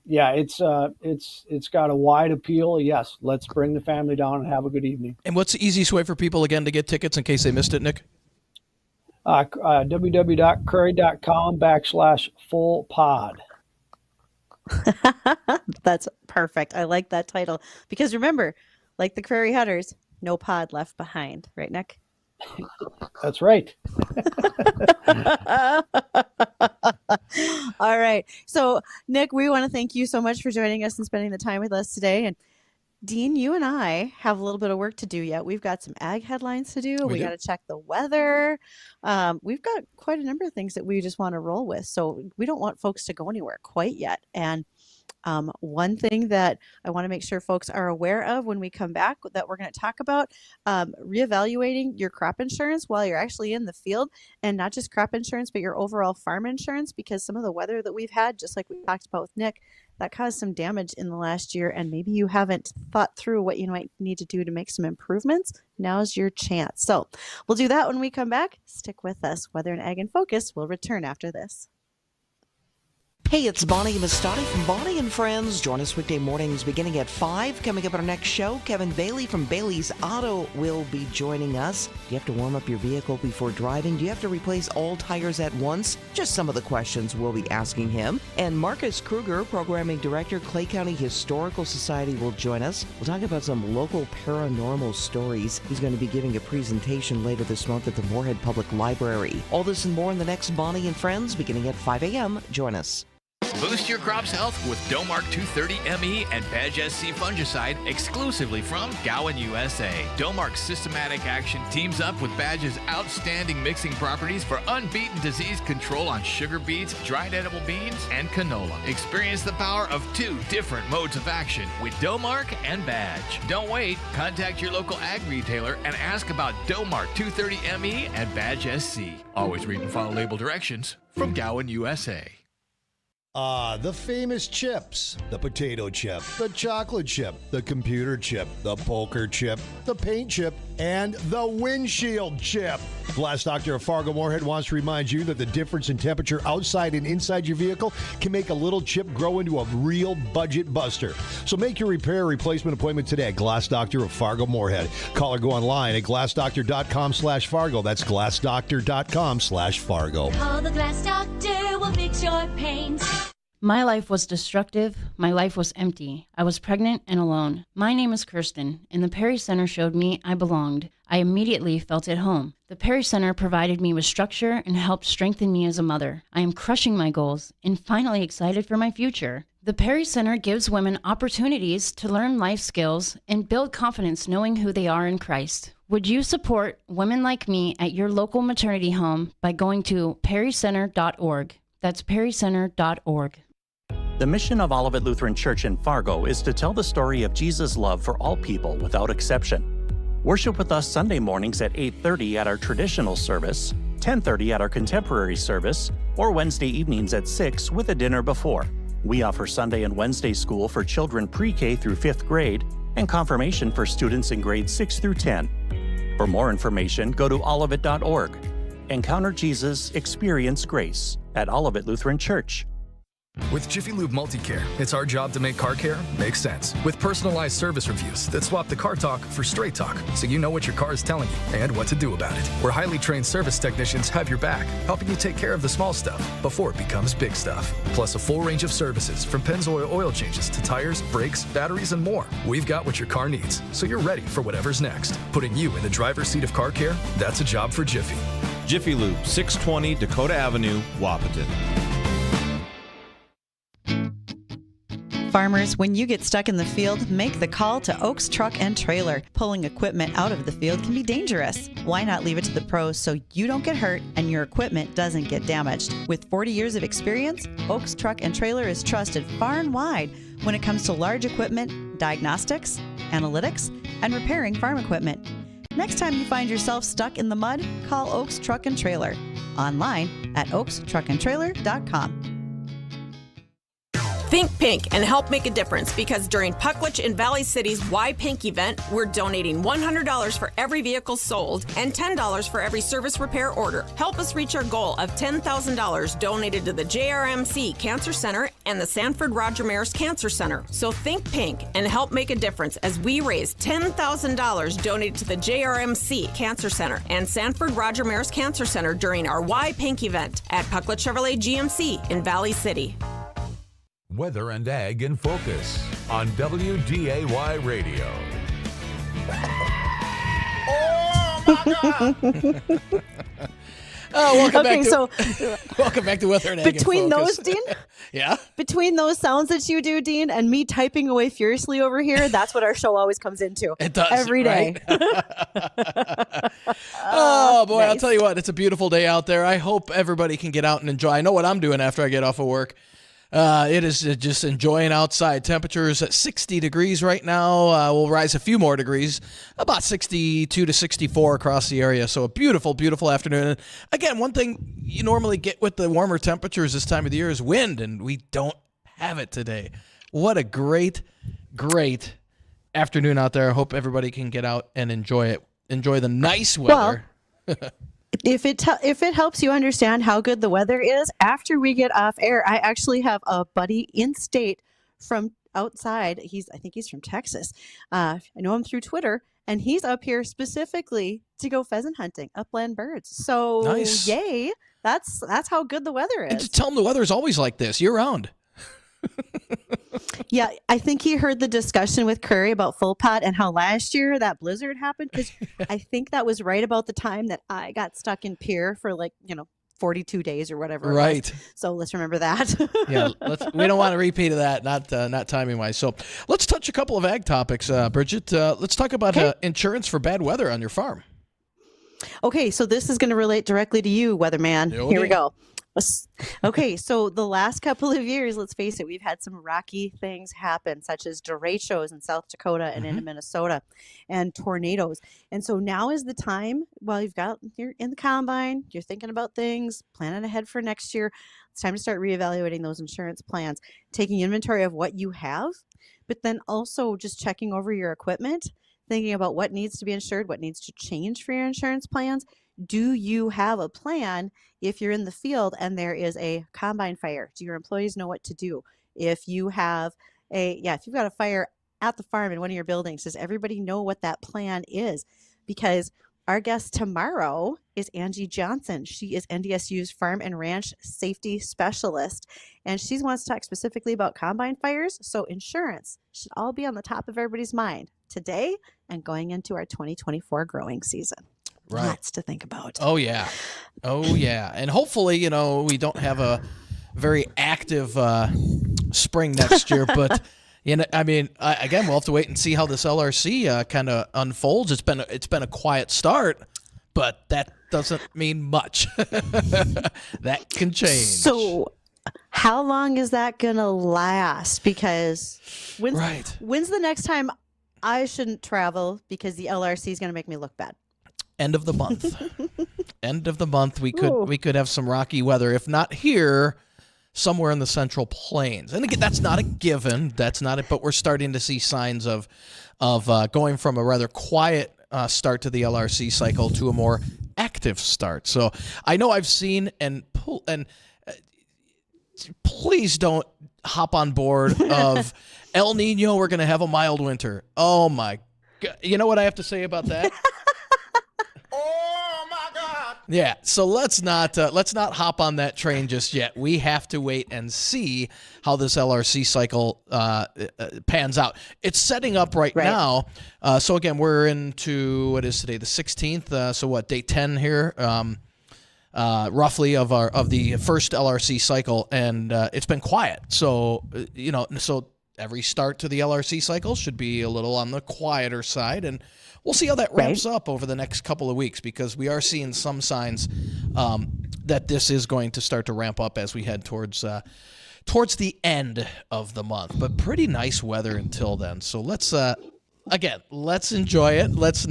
It's got a wide appeal. Yes, let's bring the family down and have a good evening. And what's the easiest way for people, again, to get tickets in case they missed it, Nick? www.crary.com/full-pod. That's perfect. I like that title. Because remember, like the Crary Hunters, no pod left behind. Right, Nick? That's right. All right. So, Nick, we want to thank you so much for joining us and spending the time with us today. And Dean, you and I have a little bit of work to do yet. We've got some ag headlines to do. We got to check the weather. We've got quite a number of things that we just want to roll with. So we don't want folks to go anywhere quite yet. And one thing that I want to make sure folks are aware of when we come back that we're going to talk about, reevaluating your crop insurance while you're actually in the field, and not just crop insurance, but your overall farm insurance, because some of the weather that we've had, just like we talked about with Nick, that caused some damage in the last year, and maybe you haven't thought through what you might need to do to make some improvements. Now's your chance. So we'll do that when we come back. Stick with us. Weather and Ag in Focus will return after this. Hey, it's Bonnie Mastani from Bonnie and Friends. Join us weekday mornings beginning at 5. Coming up on our next show, Kevin Bailey from Bailey's Auto will be joining us. Do you have to warm up your vehicle before driving? Do you have to replace all tires at once? Just some of the questions we'll be asking him. And Marcus Kruger, Programming Director, Clay County Historical Society, will join us. We'll talk about some local paranormal stories. He's going to be giving a presentation later this month at the Moorhead Public Library. All this and more in the next Bonnie and Friends beginning at 5 a.m. Join us. Boost your crop's health with Domark 230 ME and Badge SC fungicide exclusively from Gowan, USA. Domark's systematic action teams up with Badge's outstanding mixing properties for unbeaten disease control on sugar beets, dried edible beans, and canola. Experience the power of 2 different modes of action with Domark and Badge. Don't wait. Contact your local ag retailer and ask about Domark 230 ME and Badge SC. Always read and follow label directions from Gowan, USA. The famous chips. The potato chip, the chocolate chip, the computer chip, the poker chip, the paint chip, and the windshield chip. Glass Doctor of Fargo Moorhead wants to remind you that the difference in temperature outside and inside your vehicle can make a little chip grow into a real budget buster. So make your repair replacement appointment today at Glass Doctor of Fargo Moorhead. Call or go online at glassdoctor.com/Fargo. That's glassdoctor.com/Fargo. Call the Glass Doctor, we'll fix your paint. My life was destructive. My life was empty. I was pregnant and alone. My name is Kirsten, and the Perry Center showed me I belonged. I immediately felt at home. The Perry Center provided me with structure and helped strengthen me as a mother. I am crushing my goals and finally excited for my future. The Perry Center gives women opportunities to learn life skills and build confidence knowing who they are in Christ. Would you support women like me at your local maternity home by going to perrycenter.org? That's perrycenter.org. The mission of Olivet Lutheran Church in Fargo is to tell the story of Jesus' love for all people without exception. Worship with us Sunday mornings at 8:30 at our traditional service, 10:30 at our contemporary service, or Wednesday evenings at 6 with a dinner before. We offer Sunday and Wednesday school for children pre-K through 5th grade and confirmation for students in grades 6 through 10. For more information, go to olivet.org. Encounter Jesus, experience grace at Olivet Lutheran Church. With Jiffy Lube Multicare, it's our job to make car care make sense. With personalized service reviews that swap the car talk for straight talk, so you know what your car is telling you and what to do about it. Where highly trained service technicians have your back, helping you take care of the small stuff before it becomes big stuff. Plus a full range of services from Pennzoil oil changes to tires, brakes, batteries, and more. We've got what your car needs, so you're ready for whatever's next. Putting you in the driver's seat of car care, that's a job for Jiffy. Jiffy Lube, 620 Dakota Avenue, Wapaton. Farmers, when you get stuck in the field, make the call to Oaks Truck and Trailer. Pulling equipment out of the field can be dangerous. Why not leave it to the pros so you don't get hurt and your equipment doesn't get damaged? With 40 years of experience, Oaks Truck and Trailer is trusted far and wide when it comes to large equipment, diagnostics, analytics, and repairing farm equipment. Next time you find yourself stuck in the mud, call Oaks Truck and Trailer. Online at oakstruckandtrailer.com. Think pink and help make a difference, because during Pucklich in Valley City's Why Pink event, we're donating $100 for every vehicle sold and $10 for every service repair order. Help us reach our goal of $10,000 donated to the JRMC Cancer Center and the Sanford Roger Maris Cancer Center. So think pink and help make a difference as we raise $10,000 donated to the JRMC Cancer Center and Sanford Roger Maris Cancer Center during our Why Pink event at Pucklich Chevrolet GMC in Valley City. Weather and Ag in Focus on WDAY Radio. Oh my God! Welcome Okay, back to Weather and Ag in between Focus. those, Dean, Yeah? between those sounds that you do, Dean, and me typing away furiously over here, that's what our show always comes into. It does. Every day. Right? Oh, boy, nice. I'll tell you what, it's a beautiful day out there. I hope everybody can get out and enjoy. I know what I'm doing after I get off of work. It is just enjoying outside. Temperatures at 60 degrees right now. Will rise a few more degrees, about 62 to 64 across the area. So a beautiful, beautiful afternoon. And again, one thing you normally get with the warmer temperatures this time of the year is wind, and we don't have it today. What a great, great afternoon out there. I hope everybody can get out and enjoy it. Enjoy the nice weather. Well, if it helps you understand how good the weather is, after we get off air, I actually have a buddy in state from outside. I think he's from Texas. I know him through Twitter, and he's up here specifically to go pheasant hunting, upland birds. So Nice. Yay! That's how good the weather And is. just tell them the weather is always like this year round. Yeah, I think he heard the discussion with Crary about full pot and how last year that blizzard happened, because I think that was right about the time that I got stuck in Pierre for 42 days or whatever. Right. So let's remember that. Yeah, we don't want to repeat of that, not timing wise. So let's touch a couple of ag topics, Bridgette. Let's talk about insurance for bad weather on your farm. Okay, so this is going to relate directly to you, weatherman. Here we go. Okay, so the last couple of years, let's face it, we've had some rocky things happen, such as derechos in South Dakota and into Minnesota, and tornadoes. And so now is the time, while you're in the combine, you're thinking about things, planning ahead for next year. It's time to start reevaluating those insurance plans, taking inventory of what you have, but then also just checking over your equipment, thinking about what needs to be insured, what needs to change for your insurance plans. Do you have a plan if you're in the field and there is a combine fire? Do your employees know what to do? If you have if you've got a fire at the farm in one of your buildings, does everybody know what that plan is? Because our guest tomorrow is Angie Johnson. She is NDSU's Farm and Ranch Safety Specialist, and she wants to talk specifically about combine fires. So insurance should all be on the top of everybody's mind today and going into our 2024 growing season. Right. Lots to think about. Oh, yeah. And hopefully, we don't have a very active spring next year. But, again, we'll have to wait and see how this LRC kind of unfolds. It's been a quiet start, but that doesn't mean much. That can change. So how long is that going to last? Because when's the next time I shouldn't travel because the LRC is going to make me look bad? End of the month. End of the month, we could have some rocky weather. If not here, somewhere in the Central Plains. And again, that's not a given. That's not it. But we're starting to see signs of going from a rather quiet start to the LRC cycle to a more active start. So I know I've seen please don't hop on board of El Nino. We're going to have a mild winter. Oh my God! You know what I have to say about that? Yeah, so let's not hop on that train just yet. We have to wait and see how this LRC cycle pans out. It's setting up right now. So again, we're into what is today, the 16th. So what, day 10 here, roughly of the first LRC cycle, and it's been quiet. So so every start to the LRC cycle should be a little on the quieter side, and we'll see how that ramps up over the next couple of weeks, because we are seeing some signs that this is going to start to ramp up as we head towards the end of the month. But pretty nice weather until then. So let's enjoy it. Let's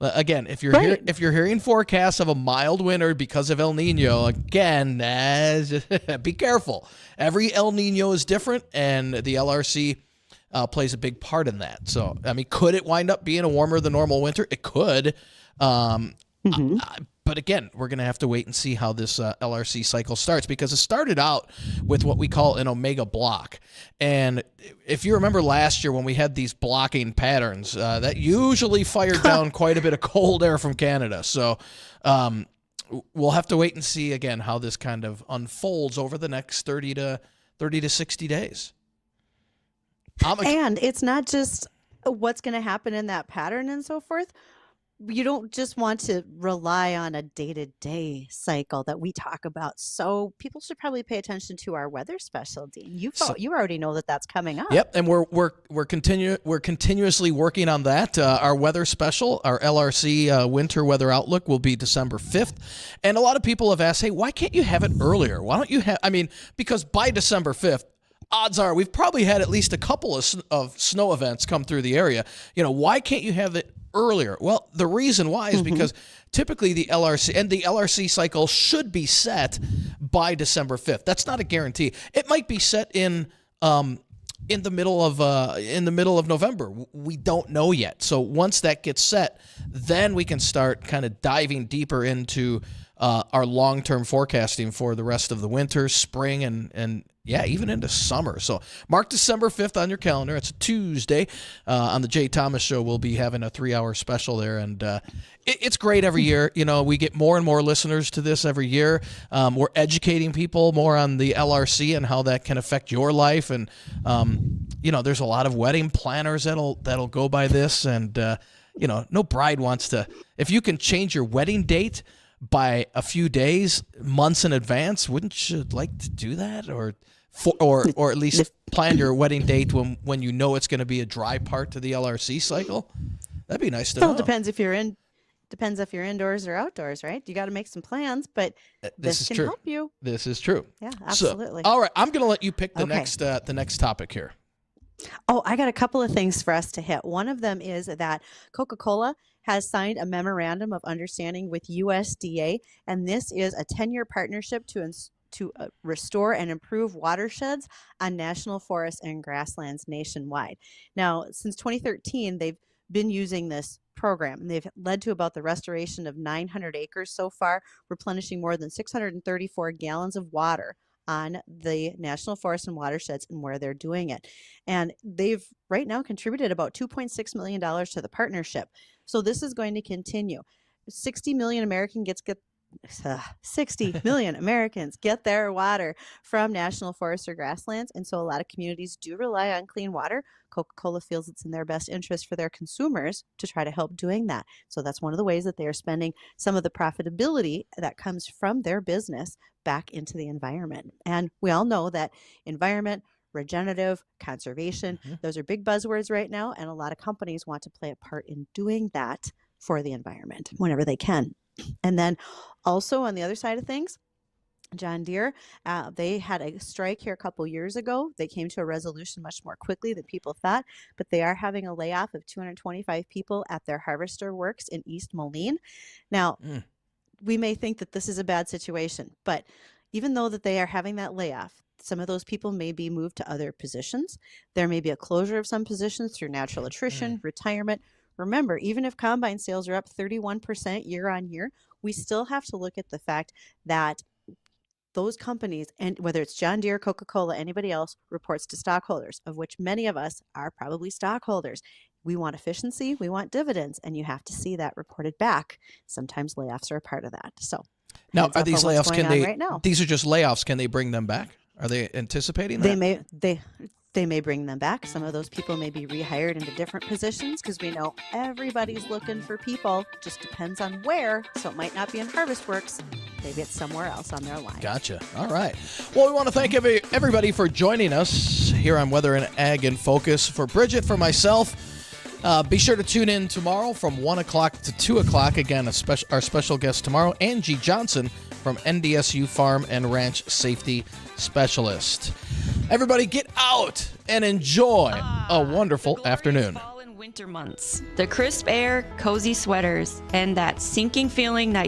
Again, if you're hearing forecasts of a mild winter because of El Nino, again, be careful. Every El Nino is different, and the LRC plays a big part in that. So, I mean, could it wind up being a warmer than normal winter? It could. But again, we're going to have to wait and see how this LRC cycle starts, because it started out with what we call an omega block. And if you remember last year when we had these blocking patterns, that usually fired down quite a bit of cold air from Canada. So we'll have to wait and see again how this kind of unfolds over the next 30 to 60 days. And it's not just what's going to happen in that pattern and so forth. You don't just want to rely on a day-to-day cycle that we talk about. So people should probably pay attention to our weather special, Dean. You already know that that's coming up. Yep, and we're continuously working on that. Our weather special, our LRC winter weather outlook, will be December 5th. And a lot of people have asked, hey, why can't you have it earlier? Why don't you have? I mean, because by December 5th, odds are we've probably had at least a couple of snow events come through the area. Why can't you have it earlier? Well, the reason why is because typically the LRC cycle should be set by December 5th. That's not a guarantee. It might be set in the middle of November. We don't know yet. So once that gets set, then we can start kind of diving deeper into our long-term forecasting for the rest of the winter, spring, and even into summer. So mark December 5th on your calendar. It's a Tuesday. On the Jay Thomas Show, we'll be having a 3-hour special there. And it's great every year. We get more and more listeners to this every year. We're educating people more on the LRC and how that can affect your life. And, there's a lot of wedding planners that'll go by this. And, no bride wants to. If you can change your wedding date by a few days, months in advance, wouldn't you like to do that? Or at least plan your wedding date when you know it's going to be a dry part to the LRC cycle? That'd be nice to know. Well, depends if you're indoors or outdoors, right? You got to make some plans, but this can help you. This is true. Yeah, absolutely. So, all right, I'm going to let you pick the next topic here. Oh, I got a couple of things for us to hit. One of them is that Coca-Cola has signed a memorandum of understanding with USDA, and this is a 10-year partnership to restore and improve watersheds on national forests and grasslands nationwide. Now, since 2013, they've been using this program, and they've led to about the restoration of 900 acres so far, replenishing more than 634 gallons of water on the national forests and watersheds and where they're doing it. And they've right now contributed about $2.6 million to the partnership. So this is going to continue. 60 million Americans get their water from national forests or grasslands. And so a lot of communities do rely on clean water. Coca-Cola feels it's in their best interest for their consumers to try to help doing that. So that's one of the ways that they are spending some of the profitability that comes from their business back into the environment. And we all know that environment, regenerative, conservation, those are big buzzwords right now. And a lot of companies want to play a part in doing that for the environment whenever they can. And then also on the other side of things, John Deere, they had a strike here a couple years ago. They came to a resolution much more quickly than people thought, but they are having a layoff of 225 people at their harvester works in East Moline. Now, we may think that this is a bad situation, but even though that they are having that layoff, some of those people may be moved to other positions. There may be a closure of some positions through natural attrition, retirement. Remember, even if combine sales are up 31% year on year, we still have to look at the fact that those companies, and whether it's John Deere, Coca-Cola, anybody else, reports to stockholders, of which many of us are probably stockholders. We want efficiency, we want dividends, and you have to see that reported back. Sometimes layoffs are a part of that. So now, are these layoffs? These are just layoffs. Can they bring them back? Are they anticipating that? They may bring them back. Some of those people may be rehired into different positions because we know everybody's looking for people. Just depends on where. So it might not be in Harvest Works. Maybe it's somewhere else on their line. Gotcha. All right. Well, we want to thank everybody for joining us here on Weather and Ag in Focus. For Bridgette, for myself, be sure to tune in tomorrow from 1 o'clock to 2 o'clock. Again, our special guest tomorrow, Angie Johnson from NDSU Farm and Ranch Safety Specialist. Everybody get out and enjoy a wonderful afternoon. winter months. The crisp air, cozy sweaters, and that sinking feeling that you'll